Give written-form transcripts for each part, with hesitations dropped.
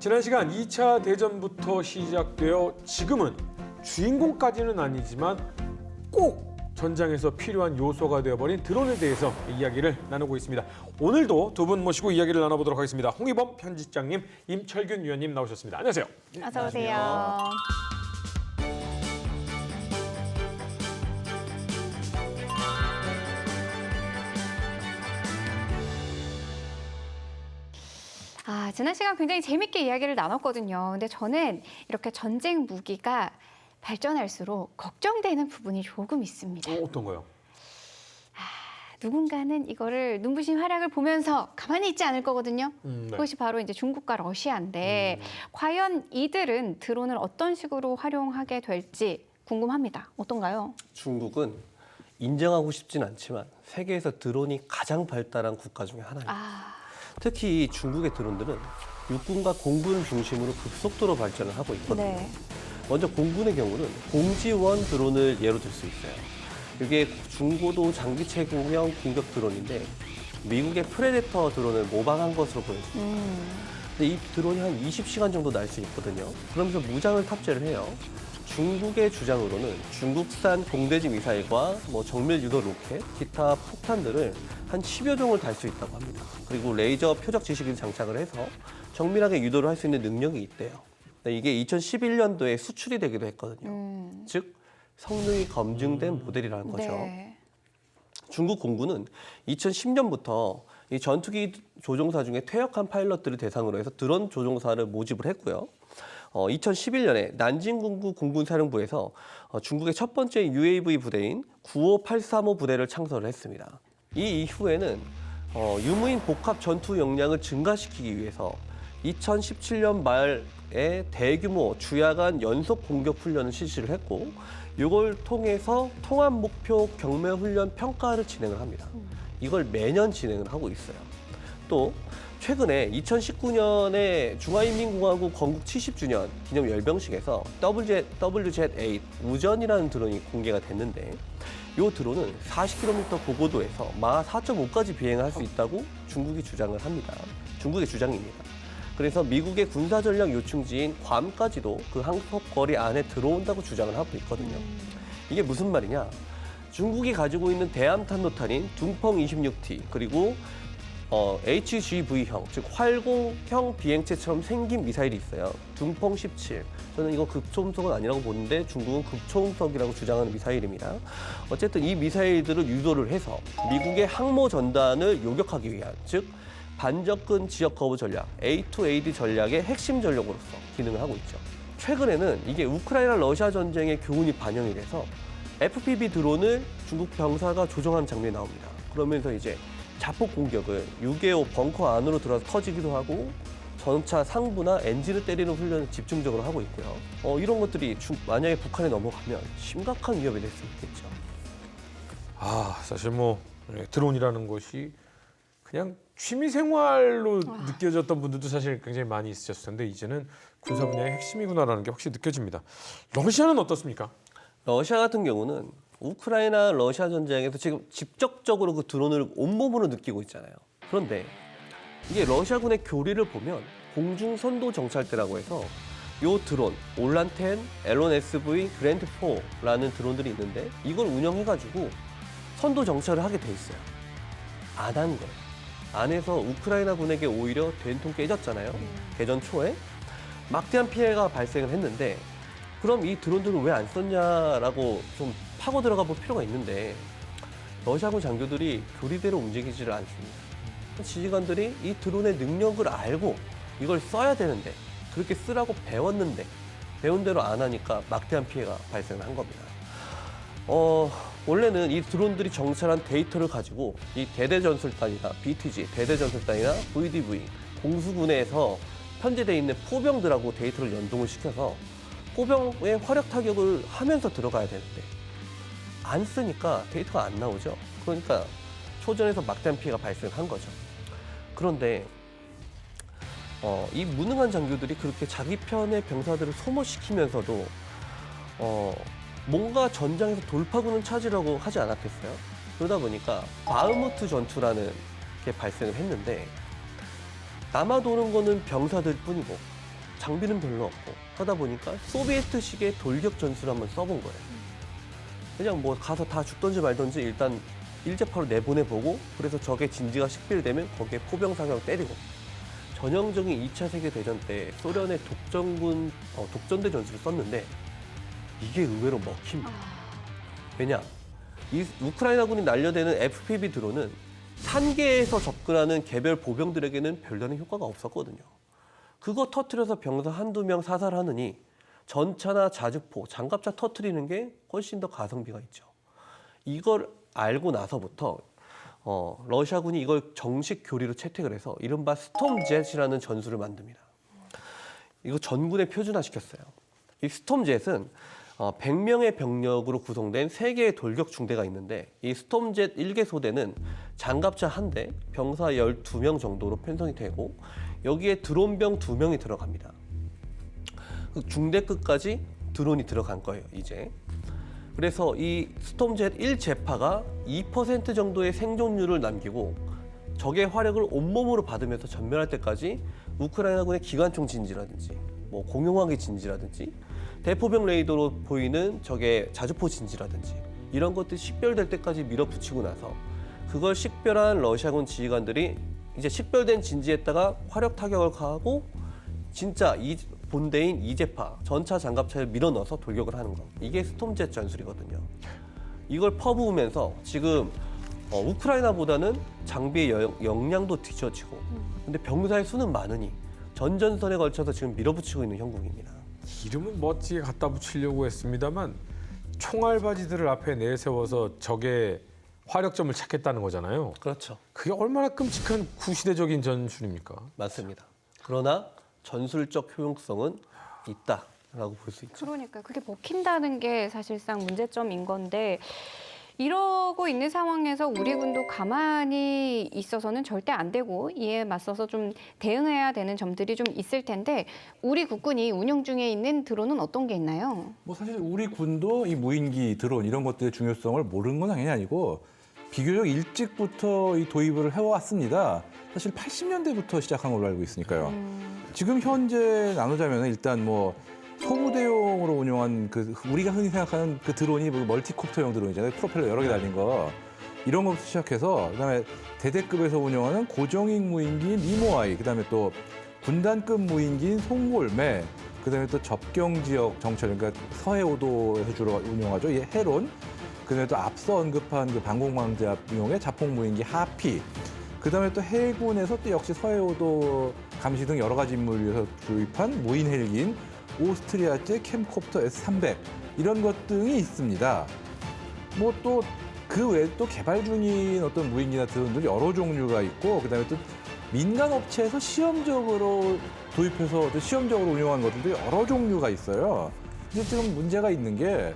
지난 시간 2차 대전부터 시작되어 지금은 주인공까지는 아니지만 꼭 전장에서 필요한 요소가 되어버린 드론에 대해서 이야기를 나누고 있습니다. 오늘도 두 분 모시고 이야기를 나눠보도록 하겠습니다. 홍희범 편집장님, 임철균 위원님 나오셨습니다. 안녕하세요. 어서 오세요. 지난 시간 굉장히 재밌게 이야기를 나눴거든요. 근데 저는 이렇게 전쟁 무기가 발전할수록 걱정되는 부분이 조금 있습니다. 어떤 거요? 누군가는 이거를 눈부신 활약을 보면서 가만히 있지 않을 거거든요. 네. 그것이 바로 이제 중국과 러시아인데 과연 이들은 드론을 어떤 식으로 활용하게 될지 궁금합니다. 어떤가요? 중국은 인정하고 싶진 않지만 세계에서 드론이 가장 발달한 국가 중에 하나입니다. 특히 중국의 드론들은 육군과 공군 중심으로 급속도로 발전을 하고 있거든요. 네. 먼저 공군의 경우는 공지원 드론을 예로 들 수 있어요. 이게 중고도 장기체계형 공격 드론인데 미국의 프레데터 드론을 모방한 것으로 보여집니다. 근데 이 드론이 한 20시간 정도 날 수 있거든요. 그러면서 무장을 탑재를 해요. 중국의 주장으로는 중국산 공대지 미사일과 정밀 유도 로켓, 기타 폭탄들을 한 10여 종을 달 수 있다고 합니다. 그리고 레이저 표적 지식을 장착을 해서 정밀하게 유도를 할 수 있는 능력이 있대요. 이게 2011년도에 수출이 되기도 했거든요. 즉 성능이 검증된 모델이라는 거죠. 네. 중국 공군은 2010년부터 이 전투기 조종사 중에 퇴역한 파일럿들을 대상으로 해서 드론 조종사를 모집을 했고요. 2011년에 난징군구 공군사령부에서 중국의 첫 번째 UAV 부대인 95835 부대를 창설을 했습니다. 이 이후에는 유무인 복합 전투 역량을 증가시키기 위해서 2017년 말에 대규모 주야간 연속 공격 훈련을 실시를 했고 이걸 통해서 통합 목표 경매 훈련 평가를 진행을 합니다. 이걸 매년 진행을 하고 있어요. 또 최근에 2019년에 중화인민공화국 건국 70주년 기념 열병식에서 WZ-8 우전이라는 드론이 공개가 됐는데 이 드론은 40km 고고도에서 마하 4.5까지 비행할 수 있다고 중국이 주장을 합니다. 중국의 주장입니다. 그래서 미국의 군사전략 요충지인 괌까지도 그 항속거리 안에 들어온다고 주장을 하고 있거든요. 이게 무슨 말이냐? 중국이 가지고 있는 대함탄도탄인 둥펑 26T 그리고 HGV형, 즉 활공형 비행체처럼 생긴 미사일이 있어요. 둥펑 17. 저는 이거 급초음속은 아니라고 보는데 중국은 급초음속이라고 주장하는 미사일입니다. 어쨌든 이 미사일들을 유도를 해서 미국의 항모 전단을 요격하기 위한, 즉 반접근 지역 거부 전략, A2AD 전략의 핵심 전력으로서 기능을 하고 있죠. 최근에는 이게 우크라이나 러시아 전쟁의 교훈이 반영이 돼서 FPV 드론을 중국 병사가 조종하는 장면이 나옵니다. 그러면서 이제 자폭 공격을 625 벙커 안으로 들어서 터지기도 하고 전차 상부나 엔진을 때리는 훈련을 집중적으로 하고 있고요. 이런 것들이 만약에 북한에 넘어가면 심각한 위협이 될 수 있겠죠. 사실 드론이라는 것이 그냥 취미 생활로 느껴졌던 분들도 사실 굉장히 많이 있으셨을 텐데 이제는 군사 분야의 핵심이구나라는 게 확실히 느껴집니다. 러시아는 어떻습니까? 러시아 같은 경우는 우크라이나 러시아 전쟁에서 지금 직접적으로 그 드론을 온몸으로 느끼고 있잖아요. 그런데 이게 러시아군의 교리를 보면 공중 선도 정찰대라고 해서 이 드론 올란10, 엘론 SV, 그랜트4라는 드론들이 있는데 이걸 운영해가지고 선도 정찰을 하게 돼 있어요. 안 한 거예요. 안에서 우크라이나 군에게 오히려 된통 깨졌잖아요. 개전 초에 막대한 피해가 발생을 했는데 그럼 이 드론들을 왜 안 썼냐라고 좀 파고 들어가 볼 필요가 있는데 러시아군 장교들이 교리대로 움직이지를 않습니다. 지휘관들이 이 드론의 능력을 알고 이걸 써야 되는데 그렇게 쓰라고 배웠는데 배운 대로 안 하니까 막대한 피해가 발생한 겁니다. 원래는 이 드론들이 정찰한 데이터를 가지고 이 대대전술단이나 BTG, 대대전술단이나 VDV, 공수군에서 편제되어 있는 포병들하고 데이터를 연동을 시켜서 포병의 화력 타격을 하면서 들어가야 되는데 안 쓰니까 데이터가 안 나오죠. 그러니까 초전에서 막대한 피해가 발생한 거죠. 그런데 이 무능한 장교들이 그렇게 자기 편의 병사들을 소모시키면서도 뭔가 전장에서 돌파구는 찾으려고 하지 않았겠어요? 그러다 보니까 바흐무트 전투라는 게 발생을 했는데 남아도는 거는 병사들 뿐이고 장비는 별로 없고 하다 보니까 소비에트식의 돌격 전술을 한번 써본 거예요. 그냥 뭐 가서 다 죽던지 말던지 일단 일제파로 내보내보고 그래서 적의 진지가 식별되면 거기에 포병 사격 때리고 전형적인 2차 세계대전 때 소련의 독전대 전술을 썼는데 이게 의외로 먹힙니다. 왜냐? 이 우크라이나군이 날려대는 FPV 드론은 산계에서 접근하는 개별 보병들에게는 별다른 효과가 없었거든요. 그거 터트려서 병사 한두 명 사살하느니 전차나 자주포, 장갑차 터트리는 게 훨씬 더 가성비가 있죠. 이걸 알고 나서부터 러시아군이 이걸 정식 교리로 채택을 해서 이른바 스톰젯이라는 전술을 만듭니다. 이거 전군에 표준화시켰어요. 이 스톰젯은 100명의 병력으로 구성된 3개의 돌격 중대가 있는데 이 스톰젯 1개 소대는 장갑차 1대, 병사 12명 정도로 편성이 되고 여기에 드론병 2명이 들어갑니다. 그 중대 끝까지 드론이 들어간 거예요, 이제. 그래서 이 스톰젯 1제파가 2% 정도의 생존율을 남기고 적의 화력을 온몸으로 받으면서 전멸할 때까지 우크라이나군의 기관총 진지라든지 뭐 공용화기 진지라든지 대포병 레이더로 보이는 적의 자주포 진지라든지 이런 것들이 식별될 때까지 밀어붙이고 나서 그걸 식별한 러시아군 지휘관들이 이제 식별된 진지에다가 화력 타격을 가하고 진짜 이 본대인 이제파 전차 장갑차를 밀어넣어서 돌격을 하는 거. 이게 스톰젯 전술이거든요. 이걸 퍼부으면서 지금 우크라이나보다는 장비의 역량도 뒤처지고 근데 병사의 수는 많으니 전전선에 걸쳐서 지금 밀어붙이고 있는 형국입니다. 이름은 멋지게 갖다 붙이려고 했습니다만 총알바지들을 앞에 내세워서 적의 화력점을 찾겠다는 거잖아요. 그렇죠. 그게 얼마나 끔찍한 구시대적인 전술입니까? 맞습니다. 그러나 전술적 효용성은 있다라고 볼 수 있죠. 그러니까요. 그게 먹힌다는 게 사실상 문제점인 건데 이러고 있는 상황에서 우리 군도 가만히 있어서는 절대 안 되고 이에 맞서서 좀 대응해야 되는 점들이 좀 있을 텐데 우리 국군이 운영 중에 있는 드론은 어떤 게 있나요? 뭐 사실 우리 군도 이 무인기 드론 이런 것들의 중요성을 모르는 건 당연히 아니고 비교적 일찍부터 이 도입을 해왔습니다. 사실 80년대부터 시작한 걸로 알고 있으니까요. 지금 현재 나누자면 일단 뭐 소부대용으로 운용한 그 우리가 흔히 생각하는 그 드론이 뭐 멀티콥터용 드론이잖아요. 프로펠러 여러 개 달린 거. 이런 것부터 시작해서 그다음에 대대급에서 운용하는 고정익 무인기인 리모아이, 그다음에 또 군단급 무인기인 송골매, 그다음에 또 접경 지역 정찰, 그러니까 서해오도에서 주로 운용하죠. 이 해론. 그다음에 또 앞서 언급한 그 방공망자용의 자폭 무인기 하피. 그다음에 또 해군에서 또 역시 서해오도 감시 등 여러 가지 임무를 위해서 도입한 무인 헬기인 오스트리아제 캠콥터 S300 이런 것 등이 있습니다. 뭐 또 그 외에 또 개발 중인 어떤 무인기나 드론들 여러 종류가 있고 그다음에 또 민간 업체에서 시험적으로 도입해서 또 시험적으로 운영한 것들도 여러 종류가 있어요. 근데 지금 문제가 있는 게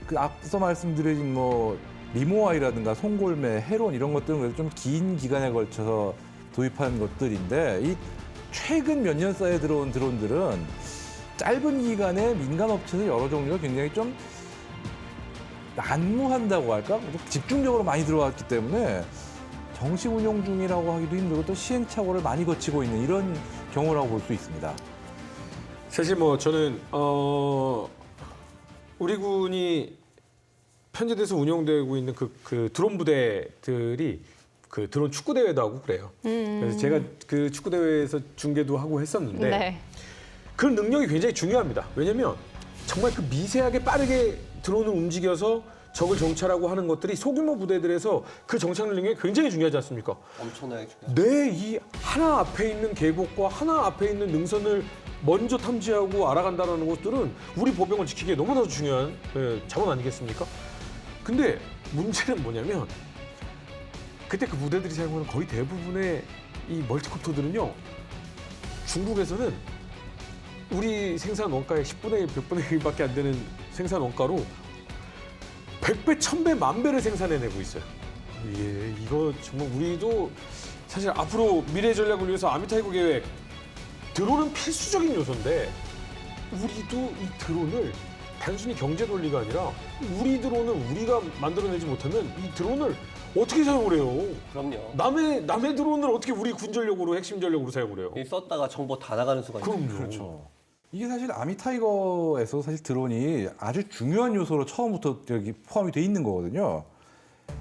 그 앞서 말씀드린 뭐 리모아이라든가 송골매, 해론 이런 것들은 그래도 좀 긴 기간에 걸쳐서 도입한 것들인데 이 최근 몇 년 사이에 들어온 드론들은 짧은 기간에 민간 업체에서 여러 종류가 굉장히 좀 난무한다고 할까? 집중적으로 많이 들어왔기 때문에 정식 운용 중이라고 하기도 힘들고 또 시행착오를 많이 거치고 있는 이런 경우라고 볼 수 있습니다. 사실 뭐 저는 우리 군이 편제돼서 운영되고 있는 그 드론 부대들이 그 드론 축구 대회도 하고 그래요. 그래서 제가 그 축구 대회에서 중계도 하고 했었는데 네. 그 능력이 굉장히 중요합니다. 왜냐하면 정말 그 미세하게 빠르게 드론을 움직여서 적을 정찰하고 하는 것들이 소규모 부대들에서 그 정찰 능력이 굉장히 중요하지 않습니까? 엄청나게 중요하죠. 내 이 하나 앞에 있는 계곡과 하나 앞에 있는 능선을 먼저 탐지하고 알아간다는 것들은 우리 보병을 지키기에 너무나도 중요한 자원 아니겠습니까? 근데 문제는 뭐냐면 그때 그 부대들이 사용하는 거의 대부분의 이 멀티콥터들은요. 중국에서는 우리 생산 원가의 10분의 1, 100분의 1밖에 안 되는 생산 원가로 100배, 1000배, 10,000배를 생산해내고 있어요. 예, 이거 정말 우리도 사실 앞으로 미래 전략을 위해서 아미타이거 계획 드론은 필수적인 요소인데 우리도 이 드론을 단순히 경제 논리가 아니라 우리 드론을 우리가 만들어내지 못하면 이 드론을 어떻게 사용을 해요? 그럼요. 남의 드론을 어떻게 우리 군 전력으로 핵심 전력으로 사용을 해요? 이 썼다가 정보 다 나가는 수가 있죠. 그럼요. 그렇죠. 이게 사실 아미타이거에서 사실 드론이 아주 중요한 요소로 처음부터 여기 포함이 돼 있는 거거든요.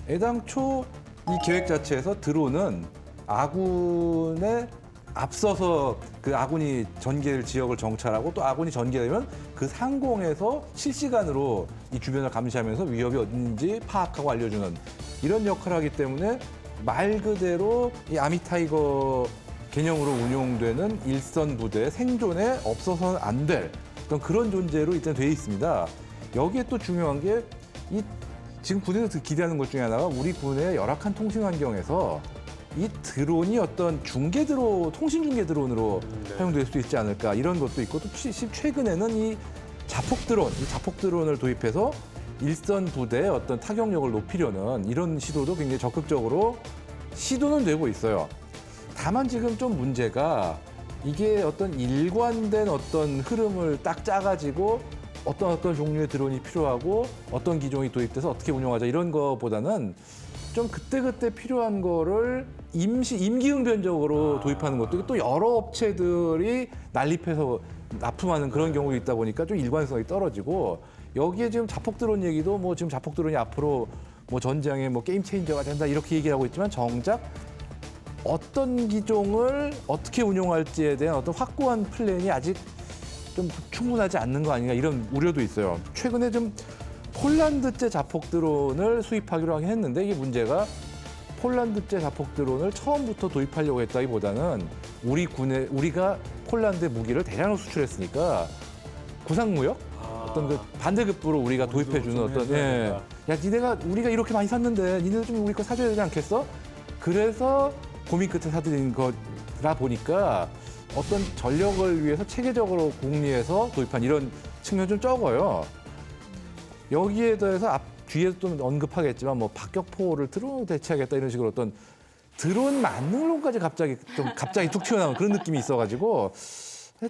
애당초 이 계획 자체에서 드론은 아군의 앞서서 그 아군이 전개될 지역을 정찰하고 또 아군이 전개되면 그 상공에서 실시간으로 이 주변을 감시하면서 위협이 어딘지 파악하고 알려주는 이런 역할을 하기 때문에 말 그대로 이 아미타이거 개념으로 운용되는 일선 부대 생존에 없어서는 안 될 어떤 그런 존재로 일단 돼 있습니다. 여기에 또 중요한 게 이 지금 군에서 기대하는 것 중에 하나가 우리 군의 열악한 통신 환경에서 이 드론이 어떤 중계 드론, 통신 중계 드론으로 사용될 수 있지 않을까 이런 것도 있고 또 최근에는 이 자폭 드론을 도입해서 일선 부대의 어떤 타격력을 높이려는 이런 시도도 굉장히 적극적으로 시도는 되고 있어요. 다만 지금 좀 문제가 이게 어떤 일관된 어떤 흐름을 딱 짜가지고 어떤 종류의 드론이 필요하고 어떤 기종이 도입돼서 어떻게 운용하자 이런 거보다는 좀 그때그때 필요한 거를 임기응변적으로 도입하는 것도 또 여러 업체들이 난립해서 납품하는 그런 경우도 있다 보니까 좀 일관성이 떨어지고 여기에 지금 자폭 드론 얘기도 뭐 지금 자폭 드론이 앞으로 뭐 전장에 뭐 게임 체인저가 된다 이렇게 얘기를 하고 있지만 정작 어떤 기종을 어떻게 운용할지에 대한 어떤 확고한 플랜이 아직 좀 충분하지 않는 거 아닌가 이런 우려도 있어요. 최근에 좀 폴란드제 자폭 드론을 수입하기로 하긴 했는데 이게 문제가 폴란드제 자폭 드론을 처음부터 도입하려고 했다기보다는 우리가 폴란드에 무기를 대량으로 수출했으니까 구상무역 어떤 그 반대급부로 우리가 도입해주는 어떤 야 니네가 우리가 이렇게 많이 샀는데 니네도 좀 우리 거 사줘야 되지 않겠어? 그래서 고민 끝에 사들인 거라 보니까 어떤 전력을 위해서 체계적으로 국리에서 도입한 이런 측면이 좀 적어요. 여기에 더해서 뒤에서 좀 언급하겠지만 뭐 박격포를 드론으로 대체하겠다 이런 식으로 어떤 드론 만능론까지 갑자기 툭 튀어나온 그런 느낌이 있어가지고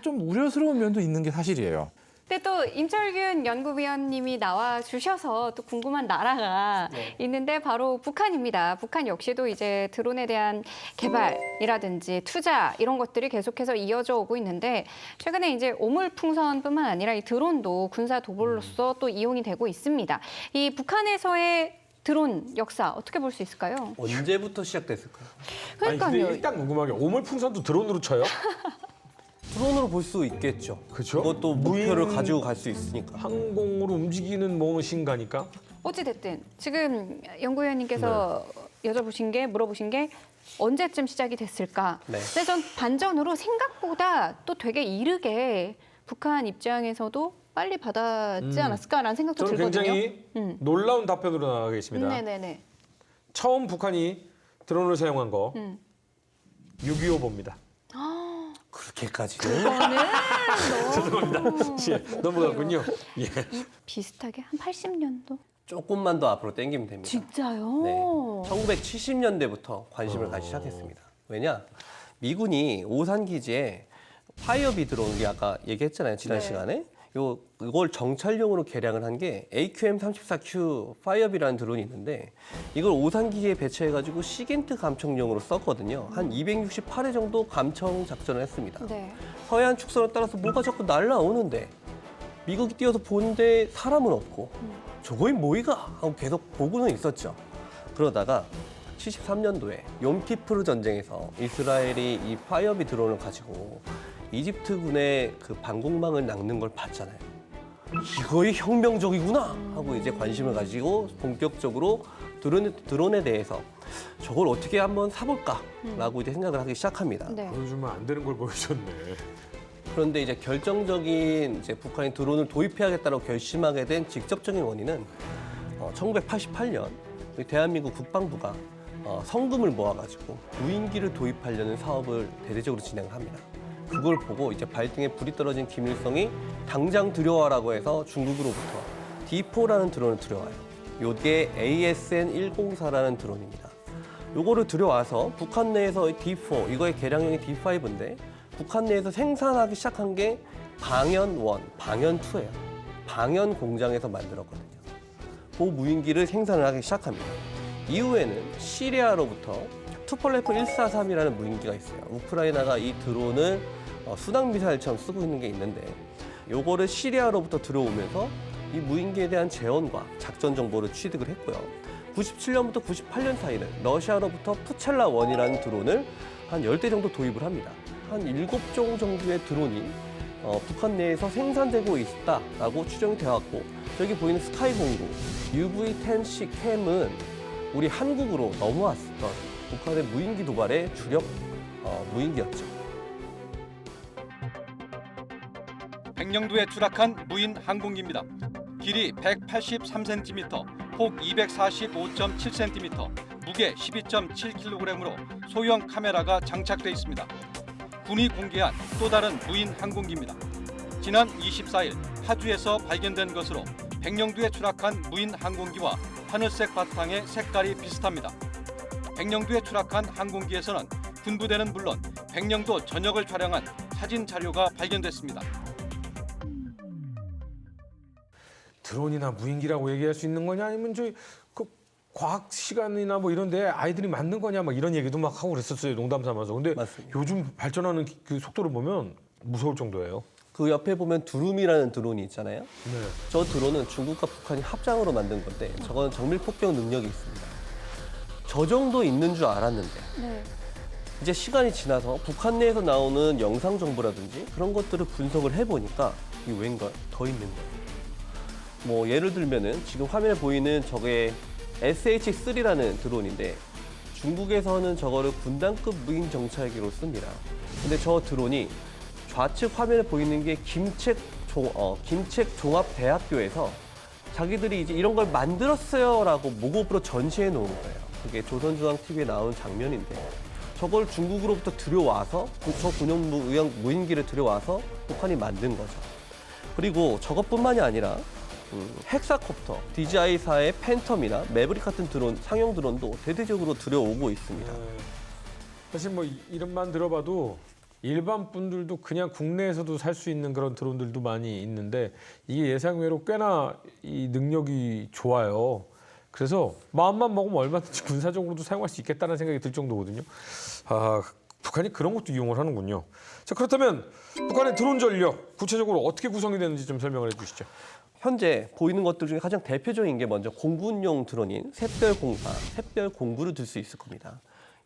좀 우려스러운 면도 있는 게 사실이에요. 근데 또 임철균 연구위원님이 나와 주셔서 또 궁금한 나라가 있는데 바로 북한입니다. 북한 역시도 이제 드론에 대한 개발이라든지 투자 이런 것들이 계속해서 이어져 오고 있는데 최근에 이제 오물풍선뿐만 아니라 이 드론도 군사 도구로서 또 이용이 되고 있습니다. 이 북한에서의 드론 역사 어떻게 볼 수 있을까요? 언제부터 시작됐을까요? 아니 그러니까요. 근데 일단 궁금한 게 오물풍선도 드론으로 쳐요? 드론으로 볼 수 있겠죠. 그쵸? 그것도 목표를 가지고 갈 수 있으니까. 항공으로 움직이는 무엇인가니까. 어찌됐든 지금 연구위원님께서 물어보신 게 언제쯤 시작이 됐을까? 네. 근데 전 반전으로 생각보다 또 되게 이르게 북한 입장에서도 빨리 받았지 않았을까라는 생각도 저는 들거든요. 굉장히 놀라운 답변으로 나가겠습니다. 네네네. 처음 북한이 드론을 사용한 거 6.25보입니다. 그렇게까지. 저는 죄송합니다. 예, 넘어갔군요. 예. 비슷하게 한 80년도? 조금만 더 앞으로 당기면 됩니다. 진짜요? 네. 1970년대부터 관심을 가지기 시작했습니다. 왜냐? 미군이 오산 기지에 파이어비 드론, 우리 아까 얘기했잖아요. 지난 네. 시간에. 이걸 정찰용으로 개량을 한 게 AQM-34Q 파이어비라는 드론이 있는데 이걸 오산 기지에 배치해가지고 시긴트 감청용으로 썼거든요. 한 268회 정도 감청 작전을 했습니다. 네. 서해안 축선에 따라서 뭐가 자꾸 날라오는데 미국이 뛰어서 보는데 사람은 없고 저거이 뭐이가 하고 계속 보고는 있었죠. 그러다가 73년도에 욤키프르 전쟁에서 이스라엘이 이 파이어비 드론을 가지고 이집트군의 그 방공망을 낚는 걸 봤잖아요. 이거이 혁명적이구나 하고 이제 관심을 가지고 본격적으로 드론에 대해서 저걸 어떻게 한번 사볼까라고 이제 생각을 하기 시작합니다. 네. 보여주면 안 되는 걸 보여줬네. 그런데 이제 결정적인 이제 북한이 드론을 도입해야겠다고 결심하게 된 직접적인 원인은 1988년 대한민국 국방부가 성금을 모아가지고 무인기를 도입하려는 사업을 대대적으로 진행을 합니다. 그걸 보고 이제 발등에 불이 떨어진 김일성이 당장 들여와라고 해서 중국으로부터 D4라는 드론을 들여와요. 이게 ASN-104라는 드론입니다. 요거를 들여와서 북한 내에서 D4, 이거의 개량형이 D5인데 북한 내에서 생산하기 시작한 게 방연1, 방연2예요. 방연 공장에서 만들었거든요. 그 무인기를 생산을 하기 시작합니다. 이후에는 시리아로부터 투폴레프 143이라는 무인기가 있어요. 우크라이나가 이 드론을 순항 미사일처럼 쓰고 있는 게 있는데 요거를 시리아로부터 들어오면서 이 무인기에 대한 재원과 작전 정보를 취득을 했고요. 97년부터 98년 사이는 러시아로부터 푸첼라 1이라는 드론을 한 10대 정도 도입을 합니다. 한 7종 정도의 드론이 북한 내에서 생산되고 있다라고 추정이 되었고, 저기 보이는 스카이 공구 UV-10C 캠은 우리 한국으로 넘어왔었던 북한의 무인기 도발의 주력 무인기였죠. 백령도에 추락한 무인 항공기입니다. 길이 183cm, 폭 245.7cm, 무게 12.7kg으로 소형 카메라가 장착돼 있습니다. 군이 공개한 또 다른 무인 항공기입니다. 지난 24일 파주에서 발견된 것으로 백령도에 추락한 무인 항공기와 하늘색 바탕의 색깔이 비슷합니다. 백령도에 추락한 항공기에서는 군부대는 물론 백령도 전역을 촬영한 사진 자료가 발견됐습니다. 드론이나 무인기라고 얘기할 수 있는 거냐, 아니면 그 과학 시간이나 뭐 이런데 아이들이 만든 거냐, 막 이런 얘기도 막 하고 그랬었어요, 농담 삼아서. 근데 맞습니다. 요즘 발전하는 그 속도를 보면 무서울 정도예요. 그 옆에 보면 두루미라는 드론이 있잖아요. 네. 저 드론은 중국과 북한이 합장으로 만든 건데 저거는 정밀 폭격 능력이 있습니다. 저 정도 있는 줄 알았는데 네. 이제 시간이 지나서 북한 내에서 나오는 영상 정보라든지 그런 것들을 분석을 해보니까 이게 왠가 더 있는 거예요. 뭐 예를 들면은 지금 화면에 보이는 저게 SH-3라는 드론인데 중국에서는 저거를 군단급 무인 정찰기로 씁니다. 근데 저 드론이 좌측 화면에 보이는 게 김책종합대학교에서 자기들이 이제 이런 걸 만들었어요라고 모급으로 전시해 놓은 거예요. 그게 조선중앙TV에 나오는 장면인데 저걸 중국으로부터 들여와서 저 군용 무인기를 들여와서 북한이 만든 거죠. 그리고 저것뿐만이 아니라 헥사콥터, DJI사의 팬텀이나 매브릭 같은 드론, 상용 드론도 대대적으로 들여오고 있습니다. 사실 뭐 이름만 들어봐도 일반 분들도 그냥 국내에서도 살 수 있는 그런 드론들도 많이 있는데 이게 예상외로 꽤나 이 능력이 좋아요. 그래서 마음만 먹으면 얼마든지 군사적으로도 사용할 수 있겠다는 생각이 들 정도거든요. 아, 북한이 그런 것도 이용을 하는군요. 자, 그렇다면 북한의 드론 전력 구체적으로 어떻게 구성이 되는지 좀 설명을 해주시죠. 현재 보이는 것들 중에 가장 대표적인 게 먼저 공군용 드론인 샛별공사, 샛별공구를 들 수 있을 겁니다.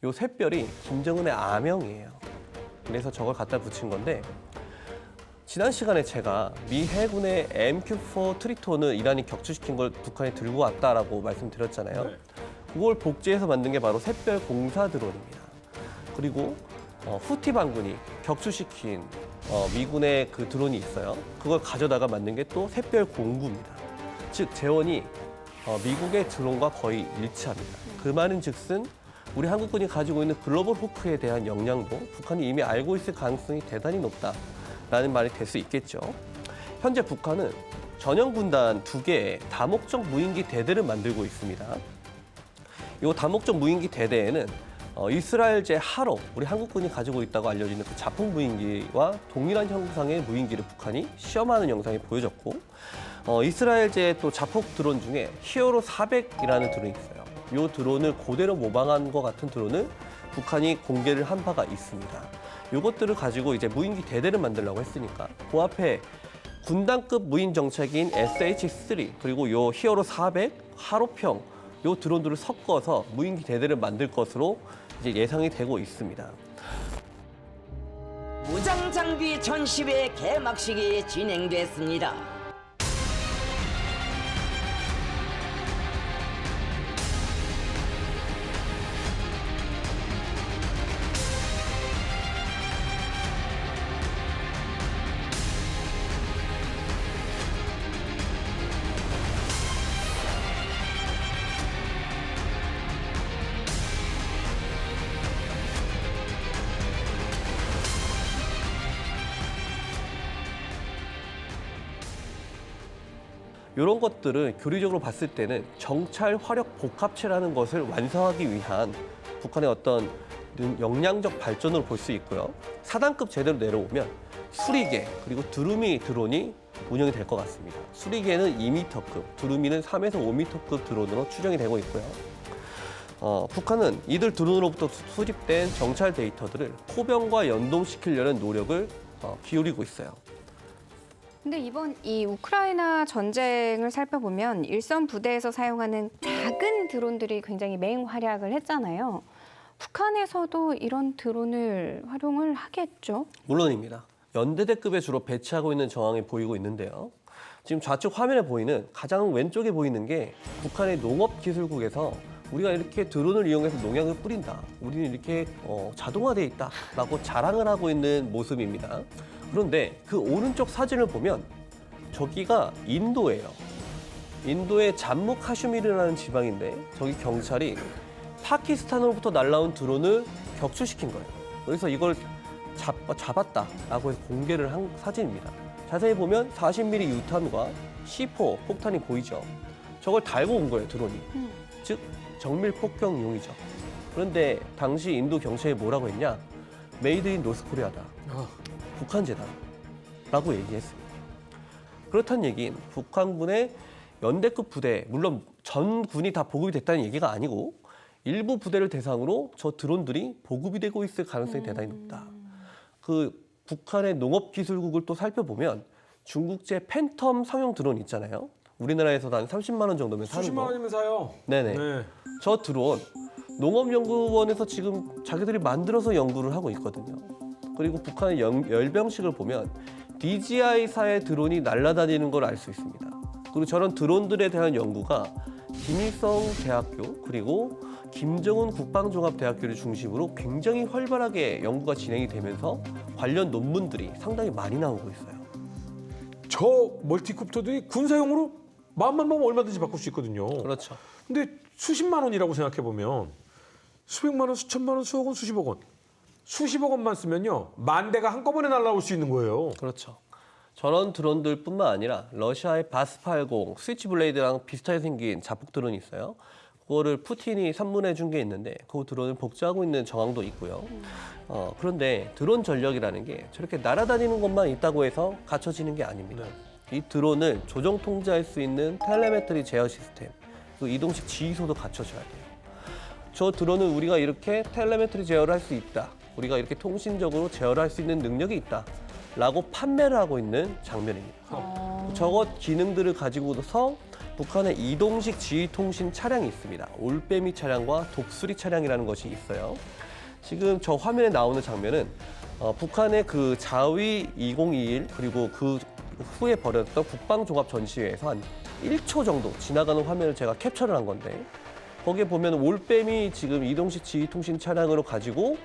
이 샛별이 김정은의 아명이에요. 그래서 저걸 갖다 붙인 건데 지난 시간에 제가 미 해군의 MQ-4 트리톤을 이란이 격추시킨 걸 북한이 들고 왔다라고 말씀드렸잖아요. 네. 그걸 복제해서 만든 게 바로 샛별공사 드론입니다. 그리고 후티 반군이 격추시킨 미군의 그 드론이 있어요. 그걸 가져다가 만든 게 또 샛별공구입니다. 즉 재원이 미국의 드론과 거의 일치합니다. 그 말은 즉슨 우리 한국군이 가지고 있는 글로벌 호크에 대한 역량도 북한이 이미 알고 있을 가능성이 대단히 높다라는 말이 될 수 있겠죠. 현재 북한은 전형 군단 2개의 다목적 무인기 대대를 만들고 있습니다. 이 다목적 무인기 대대에는 이스라엘제 하로, 우리 한국군이 가지고 있다고 알려지는 그 자폭 무인기와 동일한 형상의 무인기를 북한이 시험하는 영상이 보여졌고, 이스라엘제 또 자폭 드론 중에 히어로 400이라는 드론이 있어요. 이 드론을 그대로 모방한 것 같은 드론을 북한이 공개를 한 바가 있습니다. 이것들을 가지고 이제 무인기 대대를 만들려고 했으니까 그 앞에 군단급 무인 정찰기인 SH-3 그리고 이 히어로 400 하로평 이 드론들을 섞어서 무인기 대대를 만들 것으로 이제 예상이 되고 있습니다. 무장 장비 전시회 개막식이 진행됐습니다. 이런 것들을 교리적으로 봤을 때는 정찰 화력 복합체라는 것을 완성하기 위한 북한의 어떤 역량적 발전으로 볼 수 있고요. 4단급 제대로 내려오면 수리계 그리고 두루미 드론이 운영이 될 것 같습니다. 수리계는 2m급, 두루미는 3에서 5m급 드론으로 추정이 되고 있고요. 북한은 이들 드론으로부터 수집된 정찰 데이터들을 포병과 연동시키려는 노력을 기울이고 있어요. 근데 이번 이 우크라이나 전쟁을 살펴보면 일선 부대에서 사용하는 작은 드론들이 굉장히 맹활약을 했잖아요. 북한에서도 이런 드론을 활용을 하겠죠? 물론입니다. 연대대급에 주로 배치하고 있는 정황이 보이고 있는데요. 지금 좌측 화면에 보이는 가장 왼쪽에 보이는 게 북한의 농업기술국에서 우리가 이렇게 드론을 이용해서 농약을 뿌린다. 우리는 이렇게 자동화되어 있다라고 자랑을 하고 있는 모습입니다. 그런데 그 오른쪽 사진을 보면 저기가 인도예요. 인도의 잠무 카슈미르라는 지방인데 저기 경찰이 파키스탄으로부터 날라온 드론을 격추시킨 거예요. 그래서 이걸 잡았다라고 해서 공개를 한 사진입니다. 자세히 보면 40mm 유탄과 C4 폭탄이 보이죠. 저걸 달고 온 거예요, 드론이. 즉 정밀 폭격용이죠. 그런데 당시 인도 경찰이 뭐라고 했냐? 메이드 인 노스코리아다. 북한제다. 라고 얘기했습니다. 그렇다는 얘기는 북한군의 연대급 부대, 물론 전 군이 다 보급이 됐다는 얘기가 아니고 일부 부대를 대상으로 저 드론들이 보급이 되고 있을 가능성이 대단히 높다. 그 북한의 농업기술국을 또 살펴보면 중국제 팬텀 상용 드론 있잖아요. 우리나라에서 한 30만 원 정도면 사는 거. 수십만 원이면 사요. 네네. 네. 저 드론 농업연구원에서 지금 자기들이 만들어서 연구를 하고 있거든요. 그리고 북한의 열병식을 보면 DJI사의 드론이 날아다니는 걸 알 수 있습니다. 그리고 저런 드론들에 대한 연구가 김일성 대학교 그리고 김정은 국방종합대학교를 중심으로 굉장히 활발하게 연구가 진행이 되면서 관련 논문들이 상당히 많이 나오고 있어요. 저 멀티콥터들이 군사용으로 마음만 먹으면 얼마든지 바꿀 수 있거든요. 그렇죠. 근데 수십만 원이라고 생각해 보면 수백만 원, 수천만 원, 수억 원, 수십억 원. 수십억 원만 쓰면요. 만 대가 한꺼번에 날아올 수 있는 거예요. 그렇죠. 저런 드론들뿐만 아니라 러시아의 바스80 스위치블레이드랑 비슷하게 생긴 자폭 드론이 있어요. 그거를 푸틴이 선물해 준 게 있는데 그 드론을 복제하고 있는 정황도 있고요. 그런데 드론 전력이라는 게 저렇게 날아다니는 것만 있다고 해서 갖춰지는 게 아닙니다. 이 드론을 조정 통제할 수 있는 텔레메트리 제어 시스템, 그 이동식 지휘소도 갖춰져야 돼요. 저 드론은 우리가 이렇게 텔레메트리 제어를 할 수 있다. 우리가 이렇게 통신적으로 제어를 할 수 있는 능력이 있다. 라고 판매를 하고 있는 장면입니다. 저것 기능들을 가지고서 북한의 이동식 지휘통신 차량이 있습니다. 올빼미 차량과 독수리 차량이라는 것이 있어요. 지금 저 화면에 나오는 장면은 북한의 그 자위 2021 그리고 그 후에 벌였던 국방종합전시회에서 한 1초 정도 지나가는 화면을 제가 캡처를 한 건데 거기에 보면 올빼미 지금 이동식 지휘통신 차량으로 가지고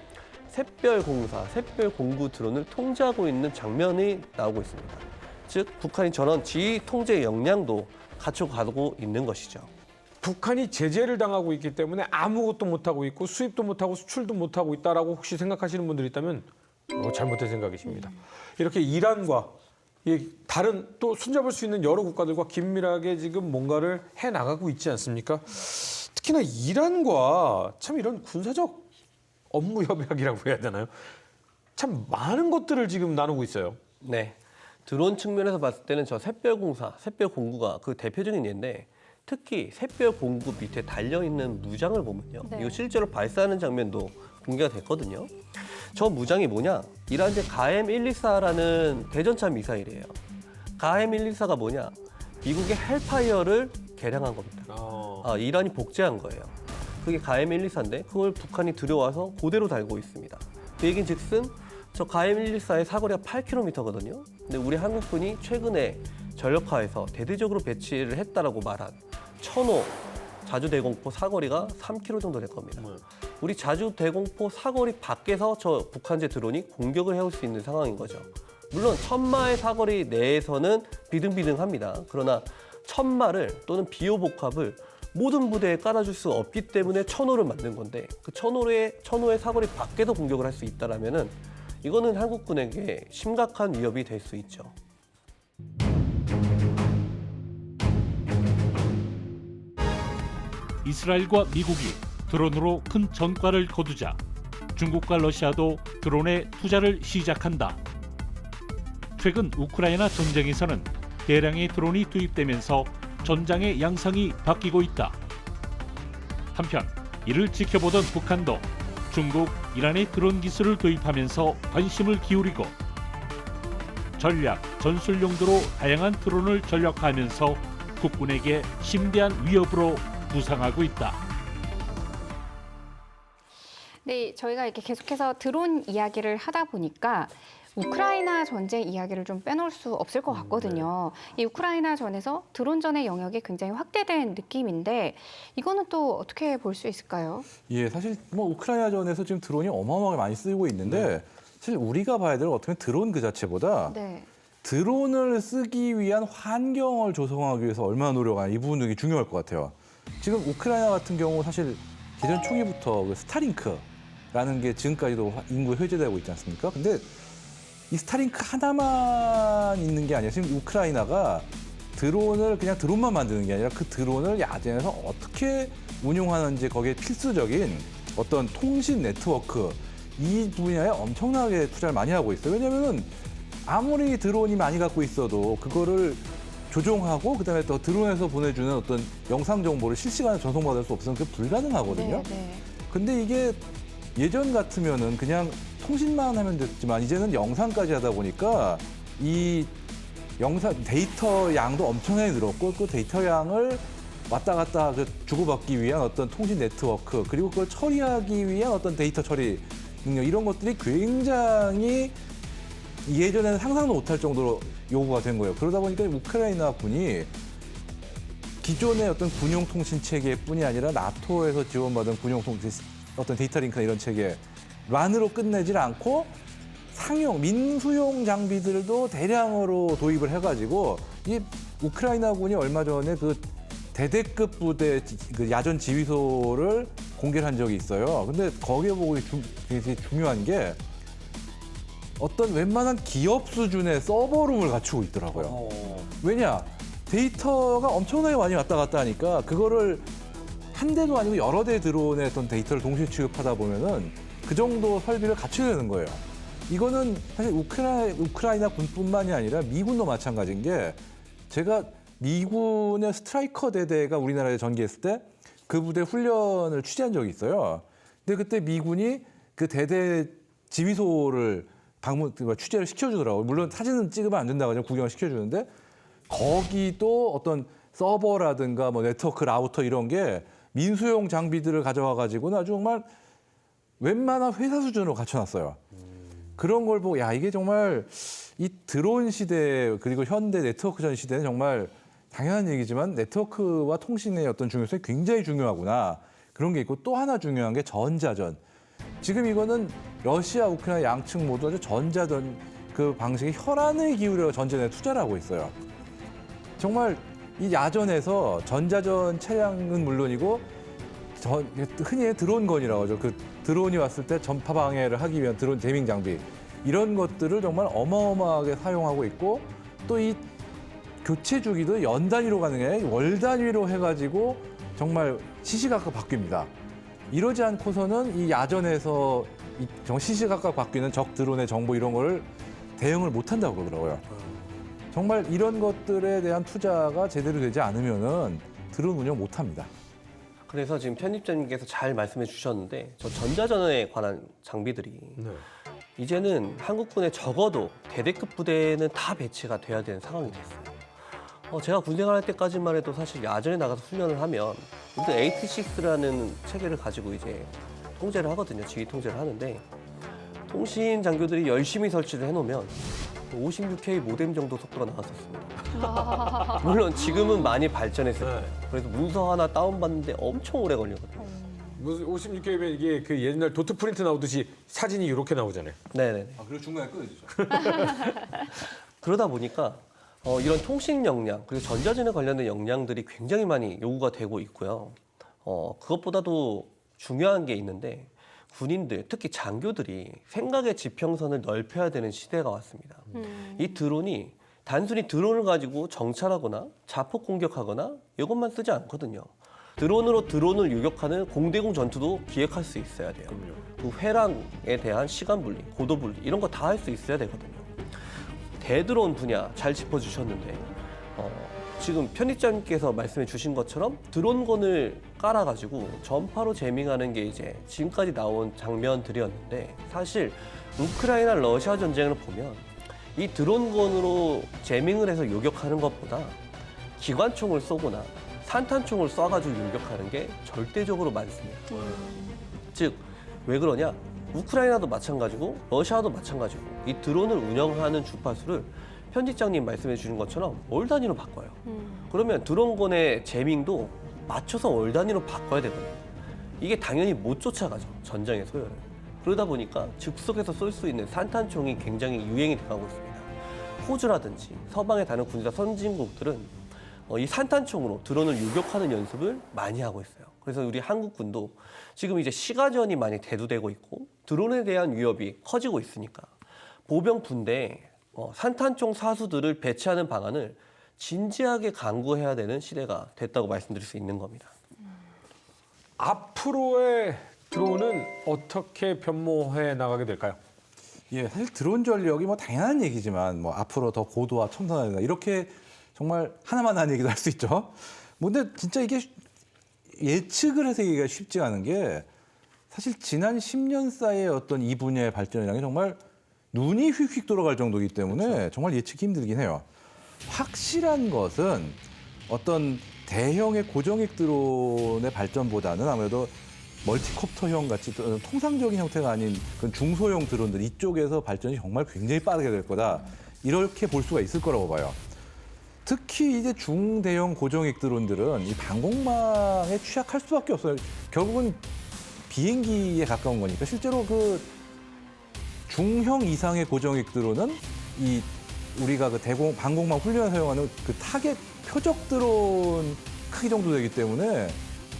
샛별공사, 샛별공구 드론을 통제하고 있는 장면이 나오고 있습니다. 즉 북한이 저런 지휘 통제 역량도 갖춰가고 있는 것이죠. 북한이 제재를 당하고 있기 때문에 아무것도 못하고 있고 수입도 못하고 수출도 못하고 있다라고 혹시 생각하시는 분들이 있다면 잘못된 생각이십니다. 이렇게 이란과 다른 또 손잡을 수 있는 여러 국가들과 긴밀하게 지금 뭔가를 해나가고 있지 않습니까? 특히나 이란과 참 이런 군사적 업무 협약이라고 해야 되나요? 참 많은 것들을 지금 나누고 있어요. 네. 드론 측면에서 봤을 때는 저 샛별공사, 샛별공구가 그 대표적인 예인데 특히 샛별공구 밑에 달려있는 무장을 보면요. 네. 이거 실제로 발사하는 장면도 공개가 됐거든요. 저 무장이 뭐냐? 이란제 가엠124라는 대전차 미사일이에요. 가엠124가 뭐냐? 미국의 헬파이어를 개량한 겁니다. 이란이 복제한 거예요. 그게 가엠124인데 그걸 북한이 들여와서 그대로 달고 있습니다. 그 얘기는 즉슨 저 가엠124의 사거리가 8km거든요. 근데 우리 한국군이 최근에 전력화해서 대대적으로 배치를 했다라고 말한 천호 자주대공포 사거리가 3km 정도 될 겁니다. 우리 자주대공포 사거리 밖에서 저 북한제 드론이 공격을 해올 수 있는 상황인 거죠. 물론 1000마의 사거리 내에서는 비등비등합니다. 그러나 1000마를 또는 비호복합을 모든 부대에 깔아줄 수 없기 때문에 천호를 만든 건데 그 천호의 사거리 밖에서 공격을 할 수 있다라면은 이거는 한국군에게 심각한 위협이 될 수 있죠. 이스라엘과 미국이 드론으로 큰 전과를 거두자 중국과 러시아도 드론에 투자를 시작한다. 최근 우크라이나 전쟁에서는 대량의 드론이 투입되면서 전장의 양상이 바뀌고 있다. 한편 이를 지켜보던 북한도 중국, 이란의 드론 기술을 도입하면서 관심을 기울이고 전략, 전술 용도로 다양한 드론을 전력화하면서 국군에게 심대한 위협으로 부상하고 있다. 네, 저희가 이렇게 계속해서 드론 이야기를 하다 보니까 우크라이나 전쟁 이야기를 좀 빼놓을 수 없을 것 같거든요. 이 우크라이나 전에서 드론전의 영역이 굉장히 확대된 느낌인데 이거는 또 어떻게 볼 수 있을까요? 예, 사실 뭐 우크라이나전에서 지금 드론이 어마어마하게 많이 쓰이고 있는데 사실 우리가 봐야 될 어떻게 보면 드론 그 자체보다 네. 드론을 쓰기 위한 환경을 조성하기 위해서 얼마나 노력하냐 이 부분이 되게 중요할 것 같아요. 지금 우크라이나 같은 경우 사실 개전 초기부터 그 스타링크라는 게 지금까지도 인구에 회자되고 있지 않습니까? 근데 이 스타링크 하나만 있는 게 아니라 지금 우크라이나가 드론을 그냥 드론만 만드는 게 아니라 그 드론을 야전에서 어떻게 운용하는지 거기에 필수적인 어떤 통신 네트워크 이 분야에 엄청나게 투자를 많이 하고 있어요. 왜냐면은 아무리 드론이 많이 갖고 있어도 그거를 조종하고 그다음에 또 드론에서 보내주는 어떤 영상 정보를 실시간에 전송받을 수 없으면 그게 불가능하거든요. 네. 근데 이게 예전 같으면은 그냥 통신만 하면 됐지만 이제는 영상까지 하다 보니까 이 영상 데이터 양도 엄청나게 늘었고 그 데이터 양을 왔다 갔다 주고받기 위한 어떤 통신 네트워크 그리고 그걸 처리하기 위한 어떤 데이터 처리 능력 이런 것들이 굉장히 예전에는 상상도 못할 정도로 요구가 된 거예요. 그러다 보니까 우크라이나 군이 기존의 어떤 군용 통신 체계뿐이 아니라 나토에서 지원받은 군용 통신 어떤 데이터 링크나 이런 체계만으로 끝내질 않고 상용 민수용 장비들도 대량으로 도입을 해가지고 이 우크라이나군이 얼마 전에 그 대대급 부대 그 야전 지휘소를 공개를 한 적이 있어요. 근데 거기에 보고 되게 중요한 게 어떤 웬만한 기업 수준의 서버룸을 갖추고 있더라고요. 왜냐? 데이터가 엄청나게 많이 왔다 갔다 하니까 그거를 한 대도 아니고 여러 대 드론의 어떤 데이터를 동시에 취급하다 보면은 그 정도 설비를 갖춰야 되는 거예요. 이거는 사실 우크라이나 군뿐만이 아니라 미군도 마찬가지인 게 제가 미군의 스트라이커 대대가 우리나라에 전개했을 때 그 부대 훈련을 취재한 적이 있어요. 근데 그때 미군이 그 대대 지휘소를 취재를 시켜주더라고요. 물론 사진은 찍으면 안 된다고 하지만 구경을 시켜주는데 거기도 어떤 서버라든가 뭐 네트워크 라우터 이런 게 민수용 장비들을 가져와 가지고는 아주 정말 웬만한 회사 수준으로 갖춰놨어요. 그런 걸 보고 야 이게 정말 이 드론 시대 그리고 현대 네트워크전 시대는 정말 당연한 얘기지만 네트워크와 통신의 어떤 중요성이 굉장히 중요하구나. 그런 게 있고 또 하나 중요한 게 전자전. 지금 이거는 러시아, 우크라이나 양측 모두 아주 전자전 그 방식에 혈안을 기울여 전쟁에 투자를 하고 있어요. 정말 이 야전에서 전자전 차량은 물론이고 흔히 드론건이라고 하죠. 그 드론이 왔을 때 전파 방해를 하기 위한 드론 제밍 장비 이런 것들을 정말 어마어마하게 사용하고 있고 또 이 교체 주기도 연 단위로 가는 게 아니라 월 단위로 해가지고 정말 시시각각 바뀝니다. 이러지 않고서는 이 야전에서 정말 시시각각 바뀌는 적 드론의 정보 이런 거를 대응을 못한다고 그러더라고요. 정말 이런 것들에 대한 투자가 제대로 되지 않으면은 드론 운영 못합니다. 그래서 지금 편집자님께서 잘 말씀해 주셨는데 저 전자전에 관한 장비들이 이제는 한국군에 적어도 대대급 부대는 다 배치가 돼야 되는 상황이 됐어요. 제가 군 생활할 때까지만 해도 사실 야전에 나가서 훈련을 하면 우리도 86라는 체계를 가지고 이제 통제를 하거든요. 지휘 통제를 하는데 통신 장교들이 열심히 설치를 해놓으면 56K 모뎀 정도 속도가 나왔었습니다. 물론 지금은 많이 발전했을 거예요. 그래서 문서 하나 다운받는데 엄청 오래 걸리거든요. 무슨 56K면 이게 그 옛날 도트 프린트 나오듯이 사진이 이렇게 나오잖아요. 네네네. 그리고 중간에 끊어지죠. 그러다 보니까 이런 통신 역량 그리고 전자전에 관련된 역량들이 굉장히 많이 요구가 되고 있고요. 그것보다도 중요한 게 있는데 군인들 특히 장교들이 생각의 지평선을 넓혀야 되는 시대가 왔습니다. 이 드론이 단순히 드론을 가지고 정찰하거나 자폭 공격하거나 이것만 쓰지 않거든요. 드론으로 드론을 유격하는 공대공 전투도 기획할 수 있어야 돼요. 그 회랑에 대한 시간 분리, 고도 분리 이런 거 다 할 수 있어야 되거든요. 대드론 분야 잘 짚어주셨는데 지금 편집장님께서 말씀해 주신 것처럼 드론건을 깔아가지고 전파로 재밍하는 게 이제 지금까지 나온 장면들이었는데 사실 우크라이나 러시아 전쟁을 보면 이 드론건으로 재밍을 해서 요격하는 것보다 기관총을 쏘거나 산탄총을 쏴가지고 요격하는 게 절대적으로 많습니다. 즉, 왜 그러냐? 우크라이나도 마찬가지고 러시아도 마찬가지고 이 드론을 운영하는 주파수를 편집장님 말씀해 주신 것처럼 월 단위로 바꿔요. 그러면 드론건의 재밍도 맞춰서 월 단위로 바꿔야 되거든요. 이게 당연히 못 쫓아가죠. 전장의 소요를. 그러다 보니까 즉석에서 쏠 수 있는 산탄총이 굉장히 유행이 돼가고 있습니다. 호주라든지 서방의 다른 군사 선진국들은 이 산탄총으로 드론을 유격하는 연습을 많이 하고 있어요. 그래서 우리 한국군도 지금 이제 시가전이 많이 대두되고 있고 드론에 대한 위협이 커지고 있으니까 보병 분대에 산탄총 사수들을 배치하는 방안을 진지하게 강구해야 되는 시대가 됐다고 말씀드릴 수 있는 겁니다. 앞으로의 드론은 어떻게 변모해 나가게 될까요? 예, 사실 드론 전력이 뭐 당연한 얘기지만 뭐 앞으로 더 고도화 첨단화된다 이렇게 정말 하나만 한 얘기도 할 수 있죠. 뭐 근데 진짜 이게 예측을 해서 얘기가 쉽지 않은 게 사실 지난 10년 사이의 어떤 이 분야의 발전이라는 게 정말 눈이 휙휙 돌아갈 정도이기 때문에 정말 예측이 힘들긴 해요. 확실한 것은 어떤 대형의 고정익 드론의 발전보다는 아무래도 멀티콥터형 같이 통상적인 형태가 아닌 그런 중소형 드론들 이쪽에서 발전이 정말 굉장히 빠르게 될 거다. 이렇게 볼 수가 있을 거라고 봐요. 특히 이제 중대형 고정익 드론들은 이 방공망에 취약할 수밖에 없어요. 결국은 비행기에 가까운 거니까 실제로 그 중형 이상의 고정익 드론은 이 우리가 그 방공망 훈련에 사용하는 그 타겟 표적 드론 크기 정도 되기 때문에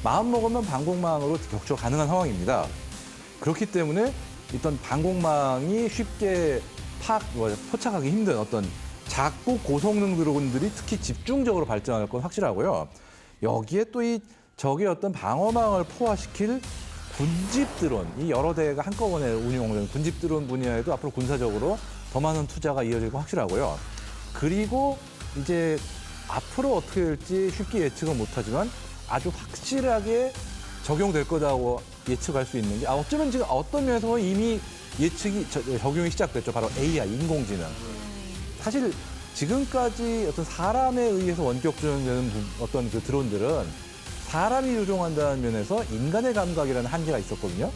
마음 먹으면 방공망으로 격추가 가능한 상황입니다. 그렇기 때문에 일단 방공망이 쉽게 포착하기 힘든 어떤 작고 고성능 드론들이 특히 집중적으로 발전할 건 확실하고요. 여기에 또 이 적의 어떤 방어망을 포화시킬 군집 드론, 이 여러 대가 한꺼번에 운용되는 군집 드론 분야에도 앞으로 군사적으로 더 많은 투자가 이어질 건 확실하고요. 그리고 이제 앞으로 어떻게 될지 쉽게 예측은 못하지만 아주 확실하게 적용될 거다고 예측할 수 있는 게 어쩌면 지금 어떤 면에서 보면 이미 예측이 적용이 시작됐죠. 바로 AI, 인공지능. 사실 지금까지 어떤 사람에 의해서 원격 조종되는 어떤 그 드론들은 사람이 조종한다는 면에서 인간의 감각이라는 한계가 있었거든요.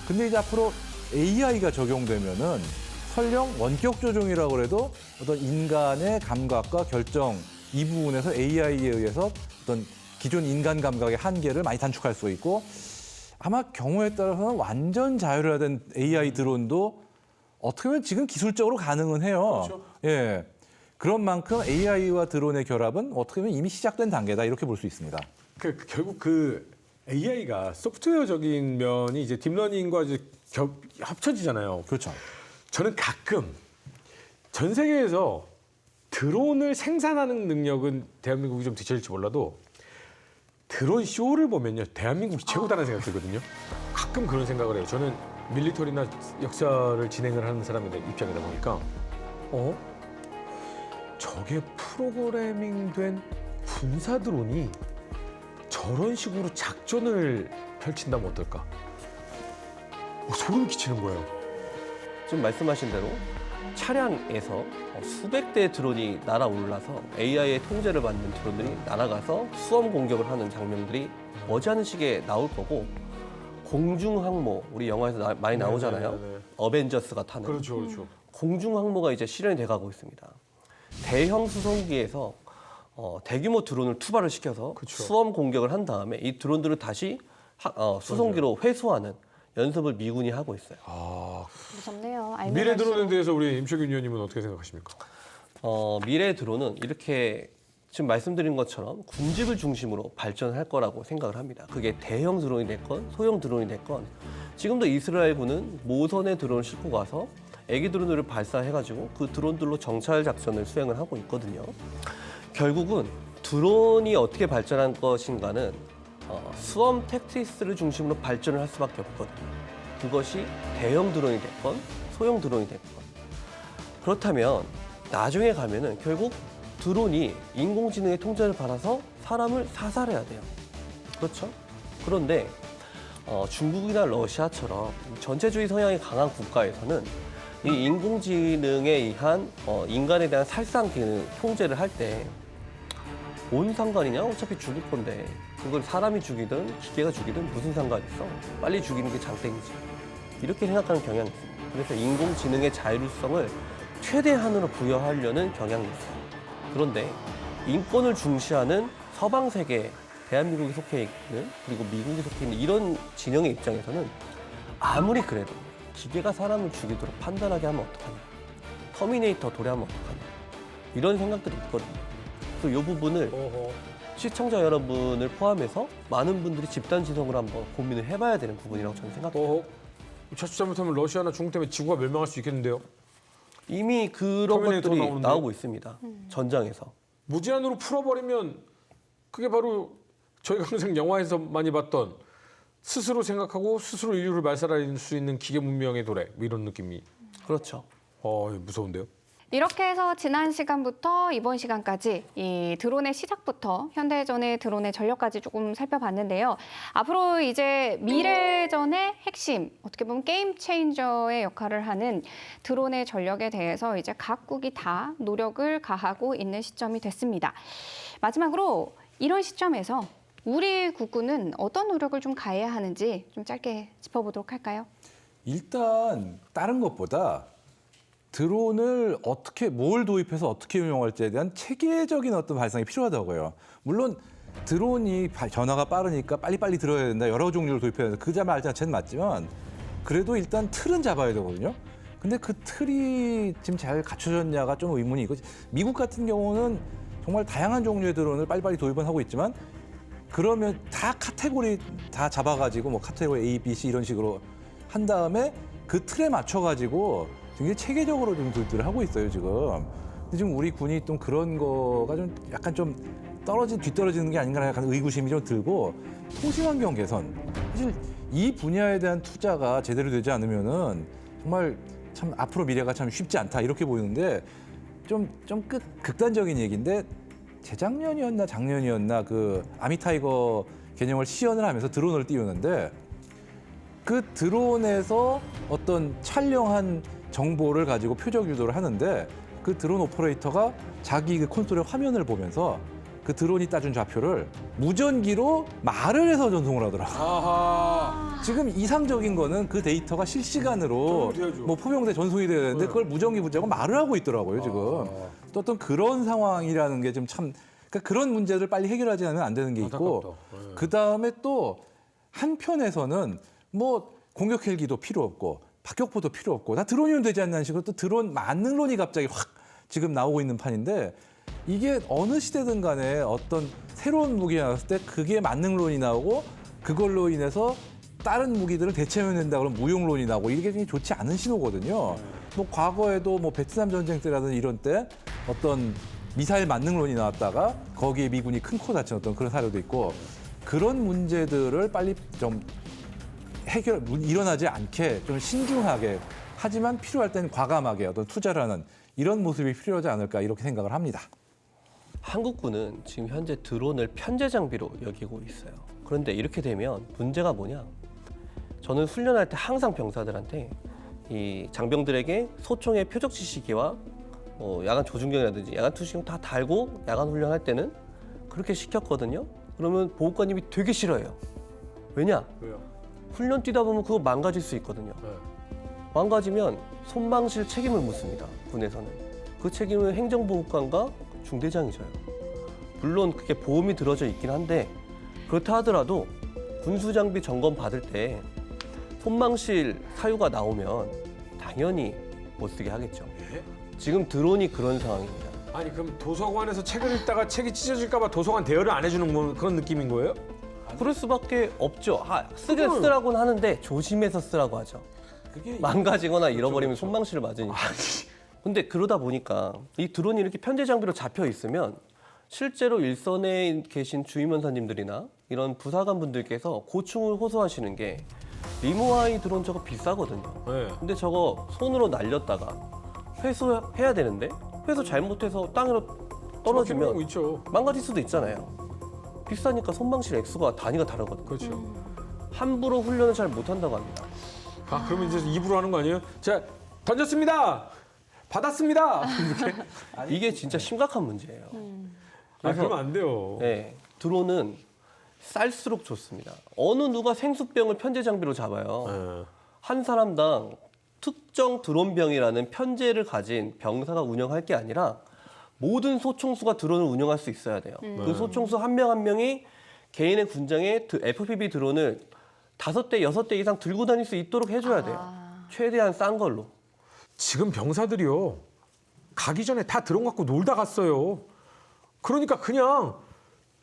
근데 이제 앞으로 AI가 적용되면은 설령 원격 조종이라고 해도 어떤 인간의 감각과 결정 이 부분에서 AI에 의해서 어떤 기존 인간 감각의 한계를 많이 단축할 수 있고 아마 경우에 따라서는 완전 자율화된 AI 드론도 어떻게 보면 지금 기술적으로 가능은 해요. 그렇죠. 예. 그런 만큼 AI와 드론의 결합은 어떻게 보면 이미 시작된 단계다 이렇게 볼 수 있습니다. 결국 그 AI가 소프트웨어적인 면이 이제 딥러닝과 이제 합쳐지잖아요. 그렇죠. 저는 가끔 전 세계에서 드론을 생산하는 능력은 대한민국이 좀 뒤처질지 몰라도 드론 쇼를 보면요 대한민국이 최고다라는 생각이 들거든요. 가끔 그런 생각을 해요. 저는 밀리터리나 역사를 진행을 하는 사람의 입장이다 보니까 저게 프로그래밍된 군사 드론이 저런 식으로 작전을 펼친다면 어떨까? 소름 끼치는 거예요. 지금 말씀하신 대로 차량에서 수백 대의 드론이 날아올라서 AI의 통제를 받는 드론들이 날아가서 수험 공격을 하는 장면들이 머지않은 시기에 나올 거고 공중항모, 우리 영화에서 많이 나오잖아요. 네네네. 어벤져스가 타는. 그렇죠, 그렇죠. 공중항모가 이제 실현이 돼가고 있습니다. 대형 수송기에서 대규모 드론을 투발을 시켜서 그쵸. 수험 공격을 한 다음에 이 드론들을 다시 수송기로 회수하는 연습을 미군이 하고 있어요. 무섭네요. 미래 드론에 대해서 우리 임철균 위원님은 어떻게 생각하십니까? 미래 드론은 이렇게 지금 말씀드린 것처럼 군집을 중심으로 발전할 거라고 생각을 합니다. 그게 대형 드론이 됐건 소형 드론이 됐건 지금도 이스라엘군은 모선의 드론을 싣고 가서 애기 드론들을 발사해가지고 그 드론들로 정찰 작전을 수행을 하고 있거든요. 결국은 드론이 어떻게 발전한 것인가는 수험 택티스를 중심으로 발전을 할 수밖에 없거든요. 그것이 대형 드론이 됐건 소형 드론이 됐건. 그렇다면 나중에 가면은 결국 드론이 인공지능의 통제를 받아서 사람을 사살해야 돼요. 그렇죠? 그런데 중국이나 러시아처럼 전체주의 성향이 강한 국가에서는 이 인공지능에 의한 인간에 대한 살상 기능 통제를 할 때 뭔 상관이냐? 어차피 죽을 건데 그걸 사람이 죽이든 기계가 죽이든 무슨 상관 있어? 빨리 죽이는 게 장땡이지. 이렇게 생각하는 경향이 있습니다. 그래서 인공지능의 자율성을 최대한으로 부여하려는 경향이 있어요. 그런데 인권을 중시하는 서방 세계, 대한민국에 속해 있는 그리고 미국에 속해 있는 이런 진영의 입장에서는 아무리 그래도 기계가 사람을 죽이도록 판단하게 하면 어떡하냐. 터미네이터 도래하면 어떡하냐. 이런 생각들이 있거든요. 그래서 이 부분을 시청자 여러분을 포함해서 많은 분들이 집단지성으로 한번 고민을 해봐야 되는 부분이라고 저는 생각합니다. 자칫 잘못하면 러시아나 중국 때문에 지구가 멸망할 수 있겠는데요. 이미 그런 터미네이터 것들이 나오는데요? 나오고 있습니다. 전장에서. 무제한으로 풀어버리면 그게 바로 저희가 항상 영화에서 많이 봤던 스스로 생각하고 스스로 인류를 말살할 수 있는 기계 문명의 도래 뭐 이런 느낌이. 그렇죠. 무서운데요. 이렇게 해서 지난 시간부터 이번 시간까지 이 드론의 시작부터 현대전의 드론의 전력까지 조금 살펴봤는데요. 앞으로 이제 미래전의 핵심, 어떻게 보면 게임 체인저의 역할을 하는 드론의 전력에 대해서 이제 각국이 다 노력을 가하고 있는 시점이 됐습니다. 마지막으로 이런 시점에서 우리 국군은 어떤 노력을 좀 가해야 하는지 좀 짧게 짚어보도록 할까요? 일단 다른 것보다 드론을 어떻게 뭘 도입해서 어떻게 운용할지에 대한 체계적인 어떤 발상이 필요하다고요. 물론 드론이 변화가 빠르니까 빨리빨리 들어야 된다. 여러 종류를 도입해야 된다. 그 말 자체는 맞지만 그래도 일단 틀은 잡아야 되거든요. 근데 그 틀이 지금 잘 갖춰졌냐가 좀 의문이 있고 미국 같은 경우는 정말 다양한 종류의 드론을 빨리빨리 도입은 하고 있지만 그러면 다 카테고리 다 잡아가지고 뭐 카테고리 A, B, C 이런 식으로 한 다음에 그 틀에 맞춰가지고 굉장히 체계적으로 좀 도입들을 하고 있어요, 지금. 근데 지금 우리 군이 좀 그런 거가 좀 약간 좀 뒤떨어지는 게 아닌가 약간 의구심이 좀 들고 토지환경 개선. 사실 이 분야에 대한 투자가 제대로 되지 않으면은 정말 참 앞으로 미래가 참 쉽지 않다 이렇게 보이는데 좀 극단적인 얘기인데 재작년이었나 작년이었나 그 아미타이거 개념을 시연을 하면서 드론을 띄우는데 그 드론에서 어떤 촬영한 정보를 가지고 표적 유도를 하는데 그 드론 오퍼레이터가 자기 그 콘솔의 화면을 보면서 그 드론이 따준 좌표를 무전기로 말을 해서 전송을 하더라고요. 아하. 지금 이상적인 거는 그 데이터가 실시간으로 뭐 포병대 전송이 돼야 되는데 그걸 무전기 붙잡고 말을 하고 있더라고요, 지금. 또 어떤 그런 상황이라는 게 좀 참 그러니까 그런 문제를 빨리 해결하지 않으면 안 되는 게 있고 그다음에 또 한편에서는 뭐 공격 헬기도 필요 없고 박격포도 필요 없고 다 드론이면 되지 않는 식으로 또 드론 만능론이 갑자기 확 지금 나오고 있는 판인데 이게 어느 시대든 간에 어떤 새로운 무기가 나왔을 때 그게 만능론이 나오고 그걸로 인해서 다른 무기들을 대체하면 된다 그러면 무용론이 나오고 이게 굉장히 좋지 않은 신호거든요. 뭐 과거에도 뭐 베트남 전쟁 때라든지 이런 때 어떤 미사일 만능론이 나왔다가 거기에 미군이 큰 코 다친 어떤 그런 사례도 있고 그런 문제들을 빨리 좀 일어나지 않게 좀 신중하게 하지만 필요할 때는 과감하게 어떤 투자를 하는 이런 모습이 필요하지 않을까 이렇게 생각을 합니다. 한국군은 지금 현재 드론을 편제 장비로 여기고 있어요. 그런데 이렇게 되면 문제가 뭐냐? 저는 훈련할 때 항상 병사들한테 이 장병들에게 소총의 표적 지시기와 야간 조준경이라든지 야간 투시경 다 달고 야간 훈련할 때는 그렇게 시켰거든요. 그러면 보호관님이 되게 싫어해요. 왜냐? 왜요? 훈련 뛰다 보면 그거 망가질 수 있거든요. 망가지면 손방실 책임을 묻습니다. 군에서는. 그 책임은 행정보호관과 중대장이 져요. 물론 그게 보험이 들어져 있긴 한데 그렇다 하더라도 군수장비 점검 받을 때 손망실 사유가 나오면 당연히 못 쓰게 하겠죠. 지금 드론이 그런 상황입니다. 아니 그럼 도서관에서 책을 읽다가 책이 찢어질까 봐 도서관 대여를 안 해주는 그런 느낌인 거예요? 그럴 수밖에 없죠. 쓰라고는 하는데 조심해서 쓰라고 하죠. 망가지거나 잃어버리면 손망실을 맞으니까. 근데 그러다 보니까 이 드론이 이렇게 편제 장비로 잡혀 있으면 실제로 일선에 계신 주임원사님들이나 이런 부사관분들께서 고충을 호소하시는 게 리모아이 드론 저거 비싸거든요. 네. 근데 저거 손으로 날렸다가 회수해야 되는데 해서 잘못해서 땅으로 경우 떨어지면 있죠. 망가질 수도 있잖아요. 비싸니까 손방실 액수가 단위가 다르거든요. 그렇죠. 함부로 훈련을 잘 못한다고 합니다. 아, 그러면 이제 입으로 하는 거 아니에요? 자, 던졌습니다. 받았습니다. 이렇게. 이게 진짜 심각한 문제예요. 아, 그러면 안 돼요. 네, 드론은 쌀수록 좋습니다. 어느 누가 생수병을 편제 장비로 잡아요. 예. 한 사람당 특정 드론병이라는 편제를 가진 병사가 운영할 게 아니라 모든 소총수가 드론을 운영할 수 있어야 돼요. 그 소총수 한 명 한 명이 개인의 군장에 FPV 드론을 5대, 6대 이상 들고 다닐 수 있도록 해줘야 돼요. 최대한 싼 걸로. 지금 병사들이요. 가기 전에 다 드론 갖고 놀다 갔어요. 그러니까 그냥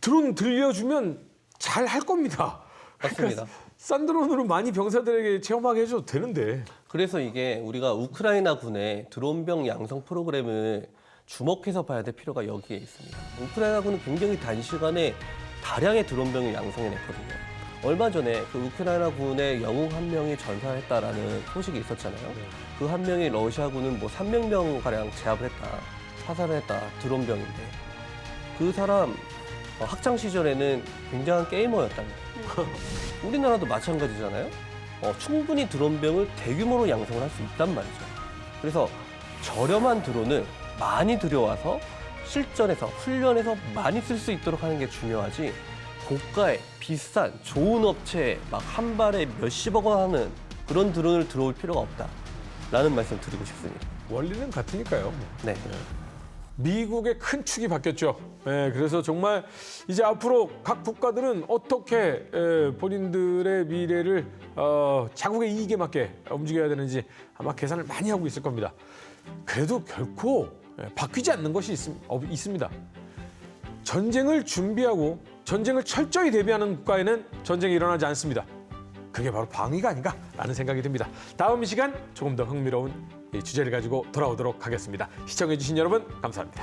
드론 들려주면 잘 할 겁니다. 맞습니다. 싼 드론으로 많이 병사들에게 체험하게 해줘도 되는데. 그래서 이게 우리가 우크라이나 군의 드론병 양성 프로그램을 주목해서 봐야 될 필요가 여기에 있습니다. 우크라이나 군은 굉장히 단시간에 다량의 드론병을 양성해냈거든요. 얼마 전에 그 우크라이나 군의 영웅 한 명이 전사했다라는 소식이 있었잖아요. 그 한 명이 러시아군은 뭐 300명 가량 제압을 했다, 사살을 했다, 드론병인데 그 사람 학창 시절에는 굉장한 게이머였답니다. 우리나라도 마찬가지잖아요. 충분히 드론병을 대규모로 양성을 할 수 있단 말이죠. 그래서 저렴한 드론을 많이 들여와서 실전에서 훈련에서 많이 쓸 수 있도록 하는 게 중요하지. 고가의 비싼 좋은 업체에 막 한 발에 몇십억 원 하는 그런 드론을 들어올 필요가 없다라는 말씀 드리고 싶습니다. 원리는 같으니까요. 네. 미국의 큰 축이 바뀌었죠. 그래서 정말 이제 앞으로 각 국가들은 어떻게 본인들의 미래를 자국의 이익에 맞게 움직여야 되는지 아마 계산을 많이 하고 있을 겁니다. 그래도 결코 바뀌지 않는 것이 있습니다. 전쟁을 준비하고 전쟁을 철저히 대비하는 국가에는 전쟁이 일어나지 않습니다. 그게 바로 방위가 아닌가라는 생각이 듭니다. 다음 시간 조금 더 흥미로운 이 주제를 가지고 돌아오도록 하겠습니다. 시청해주신 여러분 감사합니다.